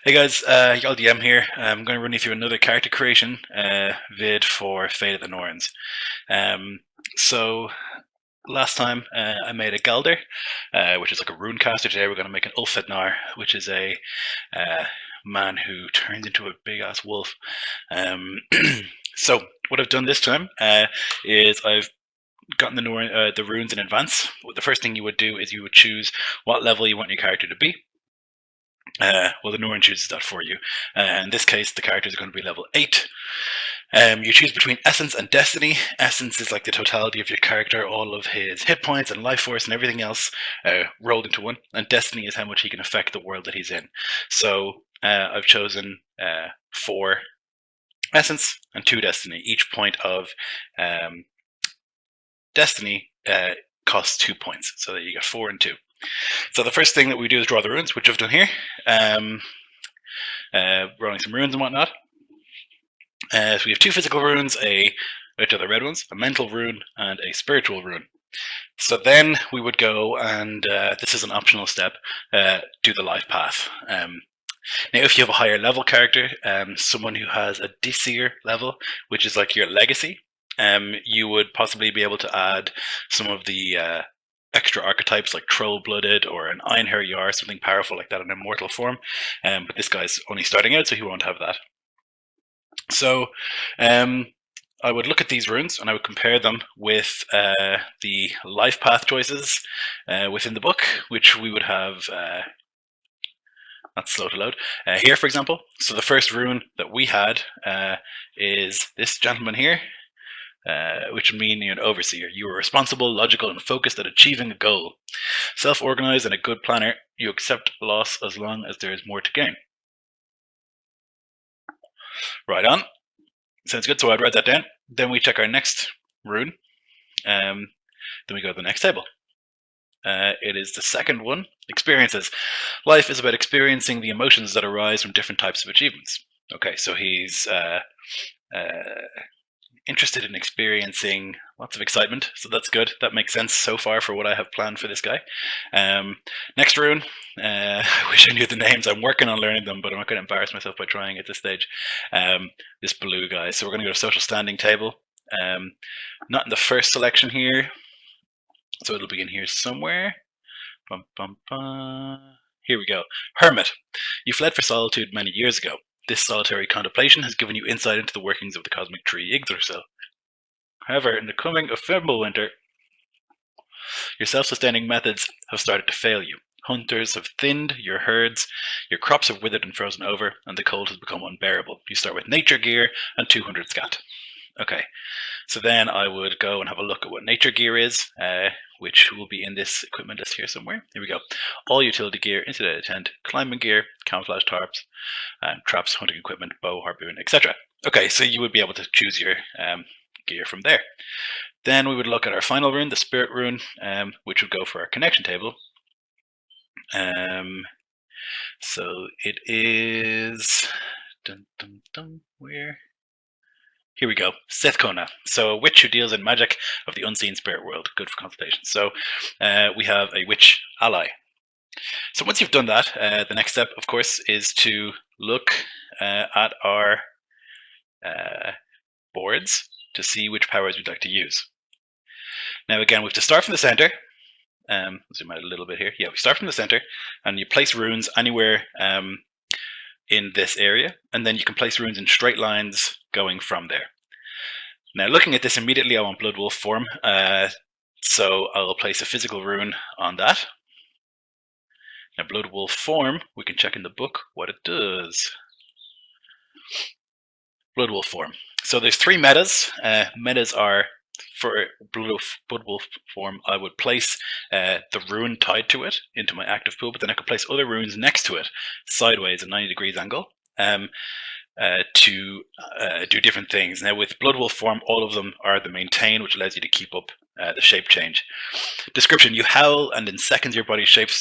Hey guys, y'all DM here. I'm going to run you through another character creation vid for Fate of the Norns. Um, so last time I made a Galder, which is like a rune caster. Today we're going to make an Ulfhednar, which is a uh, man who turns into a big ass wolf. Um, so what I've done this time is I've gotten the runes in advance. The first thing you would do is you would choose what level you want your character to be. Well, the Norn chooses that for you. In this case, the characters are going to be level 8. You choose between Essence and Destiny. Essence is like the totality of your character, all of his hit points and life force and everything else rolled into one. And Destiny is how much he can affect the world that he's in. So I've chosen 4 Essence and 2 Destiny. Each point of Destiny costs 2 points, so that you get 4 and 2. So the first thing that we do is draw the runes, which I've done here. Rolling some runes and whatnot. So we have 2 physical runes, which are the red ones, a mental rune and a spiritual rune. So then we would go and, this is an optional step, do the life path. Now, if you have a higher level character, someone who has a Disir level, which is like your legacy, you would possibly be able to add some of the extra archetypes like troll-blooded or an Einherjar Yar, something powerful like that in immortal form. But this guy's only starting out, so he won't have that. So I would look at these runes and I would compare them with the life path choices within the book, which we would have. That's slow to load. Here, for example, so the first rune that we had is this gentleman here, which would mean you're an overseer. You are responsible, logical, and focused at achieving a goal. Self-organized and a good planner, you accept loss as long as there is more to gain. Right on. Sounds good, so I'd write that down. Then we check our next rune. Then we go to the next table. It is the second one, experiences. Life is about experiencing the emotions that arise from different types of achievements. Okay, so he's interested in experiencing lots of excitement, so that's good. That makes sense so far for what I have planned for this guy. Next rune, I wish I knew the names. I'm working on learning them, but I'm not going to embarrass myself by trying at this stage. This blue guy. So we're going to go to social standing table. Not in the first selection here, so it'll be in here somewhere. Bum, bum, bum. Here we go. Hermit. You fled for solitude many years ago. This solitary contemplation has given you insight into the workings of the cosmic tree Yggdrasil. However, in the coming of Fimbulwinter, your self-sustaining methods have started to fail you. Hunters have thinned your herds, your crops have withered and frozen over, and the cold has become unbearable. You start with nature gear and 200 scat. Okay, so then I would go and have a look at what nature gear is, which will be in this equipment list here somewhere. Here we go. All utility gear, insulated tent, climbing gear, camouflage tarps, traps, hunting equipment, bow, harpoon, etc. Okay, so you would be able to choose your gear from there. Then we would look at our final rune, the spirit rune, which would go for our connection table. So it is, where? Here we go, Sithkona. So a witch who deals in magic of the unseen spirit world. Good for consultation. So we have a witch ally. So once you've done that, the next step, of course, is to look at our boards to see which powers we'd like to use. Now again, we have to start from the center. Zoom out a little bit here. Yeah, we start from the center, and you place runes anywhere in this area, and then you can place runes in straight lines going from there. Now, looking at this immediately, I want Blood Wolf form, so I'll place a physical rune on that. Now, Blood Wolf form, we can check in the book what it does. Blood Wolf form. So there's 3 metas. Metas are, for Blood Wolf form, I would place the rune tied to it into my active pool, but then I could place other runes next to it, sideways at 90 degrees angle, to do different things. Now with Blood Wolf form, all of them are the maintain, which allows you to keep up the shape change. Description: you howl, and in seconds your body shape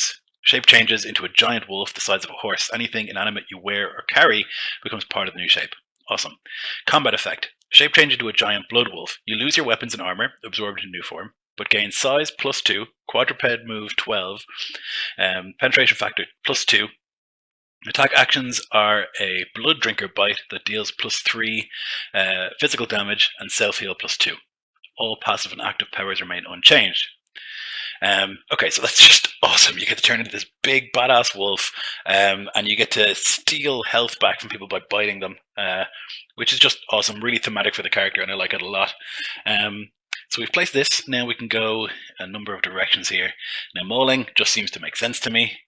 changes into a giant wolf the size of a horse. Anything inanimate you wear or carry becomes part of the new shape. Awesome. Combat effect: shape change into a giant blood wolf. You lose your weapons and armor, absorbed into new form, but gain size +2, quadruped move 12, penetration factor +2, Attack actions are a Blood Drinker Bite that deals +3 physical damage and self-heal +2. All passive and active powers remain unchanged. Okay, so that's just awesome. You get to turn into this big badass wolf, and you get to steal health back from people by biting them, which is just awesome. Really thematic for the character, and I like it a lot. So we've placed this. Now we can go a number of directions here. Now mauling just seems to make sense to me.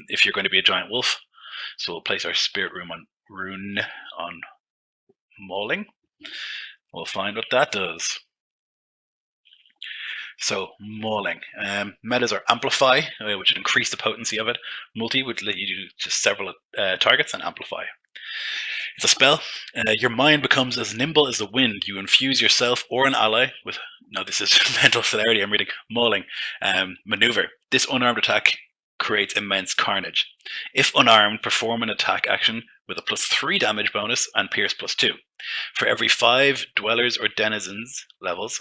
If you're going to be a giant wolf, so we'll place our spirit rune on mauling. We'll find what that does. So mauling. Metas are amplify, which would increase the potency of it. Multi would let you do just several targets, and amplify. It's a spell. Your mind becomes as nimble as the wind. You infuse yourself or an ally with, no, this is mental celerity, I'm reading, mauling, maneuver. This unarmed attack creates immense carnage. If unarmed, perform an attack action with a +3 damage bonus and pierce +2. For every 5 dwellers or denizens levels,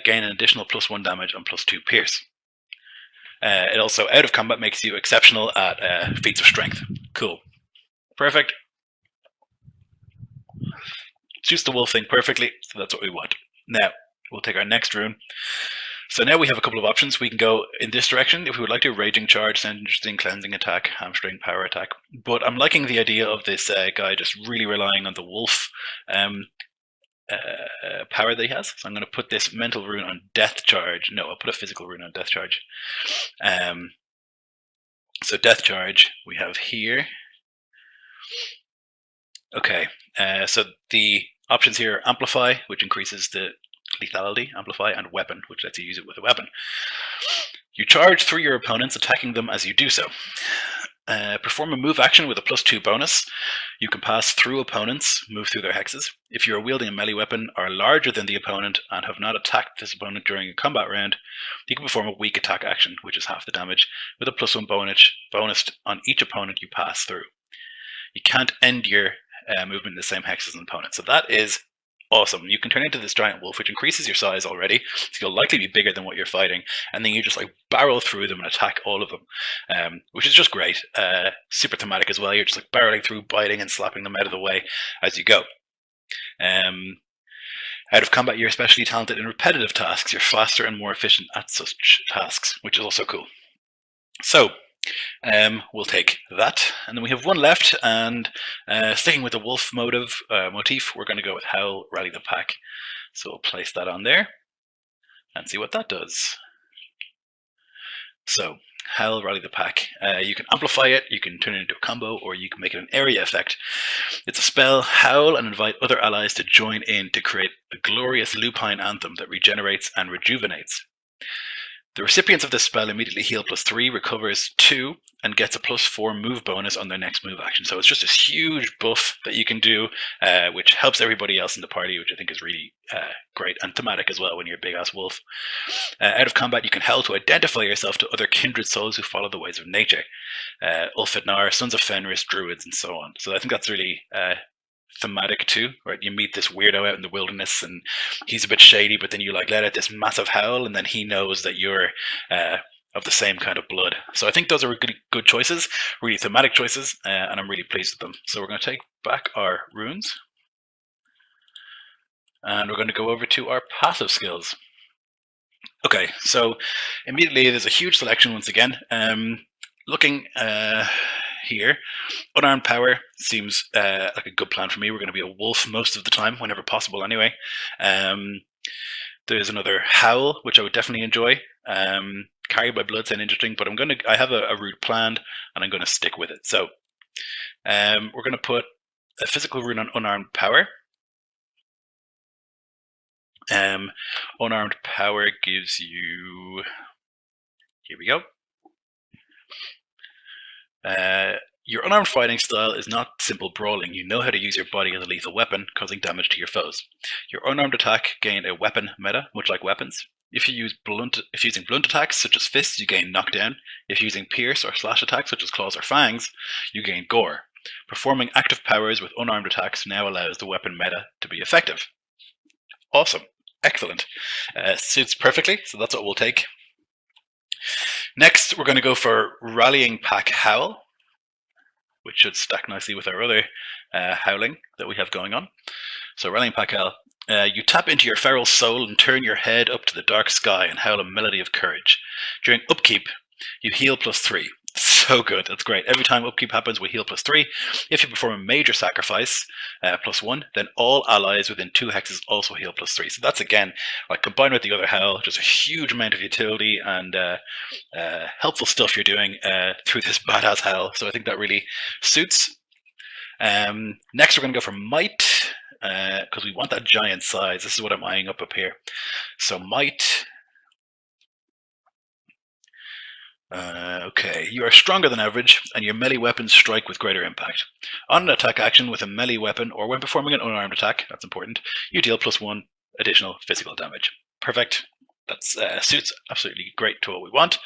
gain an additional +1 damage and +2 pierce. It also, out of combat, makes you exceptional at feats of strength. Cool. Perfect. Suits the wolf thing perfectly, so that's what we want. Now, we'll take our next rune. So now we have a couple of options. We can go in this direction if we would like to. Raging Charge, sounds interesting. Cleansing Attack, Hamstring, Power Attack. But I'm liking the idea of this guy just really relying on the wolf power that he has. So I'm going to put this mental rune on Death Charge. No, I'll put a physical rune on Death Charge. So Death Charge we have here. Okay, so the options here are Amplify, which increases the lethality, Amplify, and Weapon, which lets you use it with a weapon. You charge through your opponents, attacking them as you do so. Perform a move action with a +2 bonus. You can pass through opponents, move through their hexes. If you are wielding a melee weapon, are larger than the opponent, and have not attacked this opponent during a combat round, you can perform a weak attack action, which is half the damage, with a +1 bonus on each opponent you pass through. You can't end your movement in the same hex as an opponent. So that is awesome. You can turn into this giant wolf, which increases your size already, so you'll likely be bigger than what you're fighting, and then you just like barrel through them and attack all of them, which is just great. Super thematic as well. You're just like barreling through, biting and slapping them out of the way as you go. Out of combat, you're especially talented in repetitive tasks. You're faster and more efficient at such tasks, which is also cool. So we'll take that, and then we have one left, and sticking with the wolf motif, we're going to go with Howl, Rally the Pack. So we'll place that on there and see what that does. So Howl, Rally the Pack. You can amplify it, you can turn it into a combo, or you can make it an area effect. It's a spell. Howl and invite other allies to join in to create a glorious lupine anthem that regenerates and rejuvenates. The recipients of this spell immediately heal +3, recovers 2, and gets a +4 move bonus on their next move action. So it's just this huge buff that you can do, which helps everybody else in the party, which I think is really great and thematic as well when you're a big-ass wolf. Out of combat, you can howl to identify yourself to other kindred souls who follow the ways of nature. Ulfhednar, Sons of Fenris, Druids, and so on. So I think that's really thematic too, right? You meet this weirdo out in the wilderness and he's a bit shady, but then you like let out this massive howl and then he knows that you're of the same kind of blood. So I think those are really good choices, really thematic choices, and I'm really pleased with them. So we're going to take back our runes and we're going to go over to our passive skills. Okay, so immediately there's a huge selection once again. Looking here, unarmed power seems like a good plan for me. We're going to be a wolf most of the time, whenever possible anyway. There's another howl, which I would definitely enjoy. Carried by blood sound interesting, but I have a route planned and I'm going to stick with it. So we're going to put a physical rune on unarmed power. Unarmed power gives you, here we go. Your unarmed fighting style is not simple brawling. You know how to use your body as a lethal weapon, causing damage to your foes. Your unarmed attack gain a weapon meta, much like weapons. If you're using blunt attacks, such as fists, you gain knockdown. If you're using pierce or slash attacks, such as claws or fangs, you gain gore. Performing active powers with unarmed attacks now allows the weapon meta to be effective. Awesome. Excellent. Suits perfectly, so that's what we'll take. Next, we're going to go for Rallying Pack Howl, which should stack nicely with our other howling that we have going on. So Rallying Pakel, you tap into your feral soul and turn your head up to the dark sky and howl a melody of courage. During upkeep, you heal +3. So good, that's great. Every time upkeep happens, we heal +3. If you perform a major sacrifice, +1, then all allies within 2 hexes also heal +3. So that's, again, like combined with the other howl, just a huge amount of utility and helpful stuff you're doing through this badass howl. So I think that really suits. Next, we're going to go for might, because we want that giant size. This is what I'm eyeing up here. So might. Okay, you are stronger than average, and your melee weapons strike with greater impact. On an attack action with a melee weapon, or when performing an unarmed attack, that's important, you deal +1 additional physical damage. Perfect. That suits absolutely great to what we want.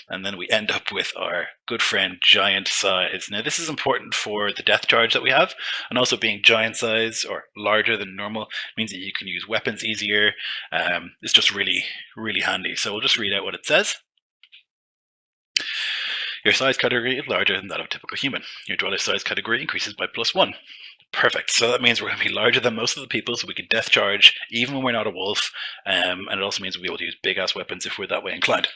And then we end up with our good friend giant size. Now this is important for the death charge that we have, and also being giant size or larger than normal means that you can use weapons easier. It's just really, really handy. So we'll just read out what it says. Your size category is larger than that of a typical human. Your dweller size category increases by +1. Perfect. So that means we're going to be larger than most of the people, so we can death charge even when we're not a wolf. And it also means we'll be able to use big ass weapons if we're that way inclined.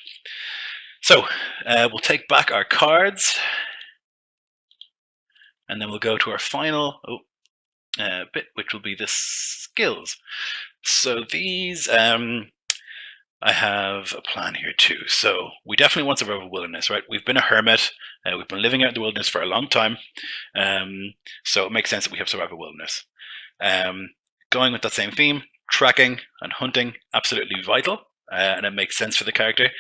So we'll take back our cards, and then we'll go to our final bit, which will be the skills. So these. I have a plan here too. So we definitely want survival wilderness, right? We've been a hermit. We've been living out in the wilderness for a long time. So it makes sense that we have survival wilderness. Going with that same theme, tracking and hunting, absolutely vital. And it makes sense for the character.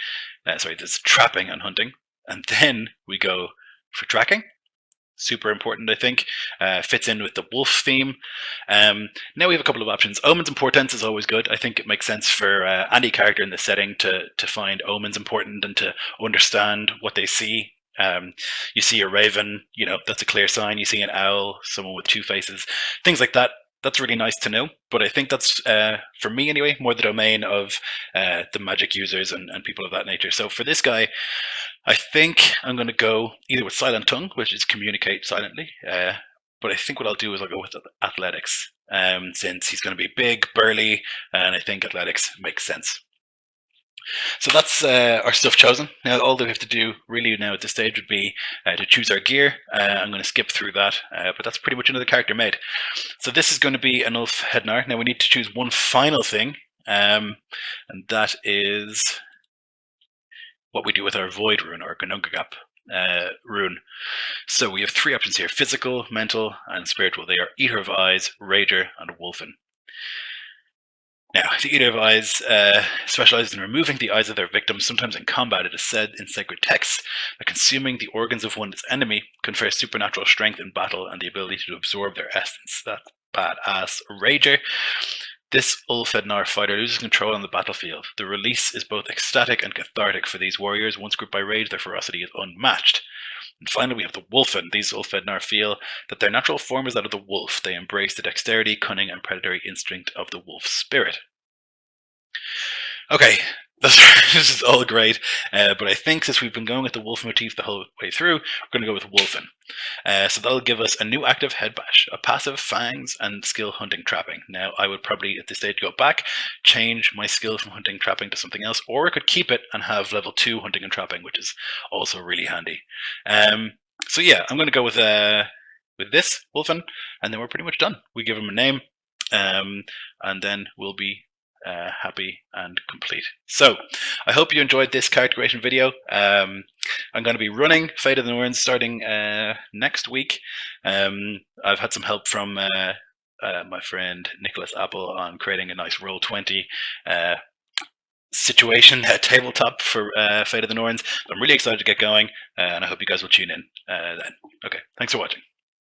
There's trapping and hunting. And then we go for tracking. Super important, I think. Fits in with the wolf theme. Now we have a couple of options. Omens and portents is always good. I think it makes sense for any character in this setting to find omens important and to understand what they see. You see a raven, that's a clear sign. You see an owl, someone with 2 faces, things like that. That's really nice to know. But I think that's, for me anyway, more the domain of the magic users and people of that nature. So for this guy, I think I'm going to go either with Silent Tongue, which is communicate silently, but I think what I'll do is I'll go with athletics, since he's going to be big, burly, and I think athletics makes sense. So that's our stuff chosen. Now all that we have to do really now at this stage would be to choose our gear. I'm going to skip through that, but that's pretty much another character made. So this is going to be an Ulfhednar. Now we need to choose one final thing, and that is what we do with our void rune or Gunungagap rune. So we have 3 options here: physical, mental, and spiritual. They are Eater of Eyes, Rager, and Wolfen. Now, the Eater of Eyes specializes in removing the eyes of their victims. Sometimes in combat, it is said in sacred texts that consuming the organs of one's enemy confers supernatural strength in battle and the ability to absorb their essence. That's badass. Rager. This Ulfhednar fighter loses control on the battlefield. The release is both ecstatic and cathartic for these warriors. Once gripped by rage, their ferocity is unmatched. And finally, we have the Wolfen. These Ulfhednar feel that their natural form is that of the wolf. They embrace the dexterity, cunning, and predatory instinct of the wolf spirit. Okay, this is all great, but I think since we've been going with the wolf motif the whole way through, we're going to go with Wolfen. So that'll give us a new active head bash, a passive fangs, and skill hunting trapping. Now I would probably at this stage go back, change my skill from hunting trapping to something else, or I could keep it and have level 2 hunting and trapping, which is also really handy. So yeah, I'm going to go with this Wolfen, and then we're pretty much done. We give him a name, and then we'll be happy and complete. So I hope you enjoyed this character creation video. I'm going to be running Fate of the Norns starting next week. I've had some help from my friend Nicholas Apple on creating a nice Roll20 situation tabletop for Fate of the Norns. I'm really excited to get going, and I hope you guys will tune in then. Okay, thanks for watching.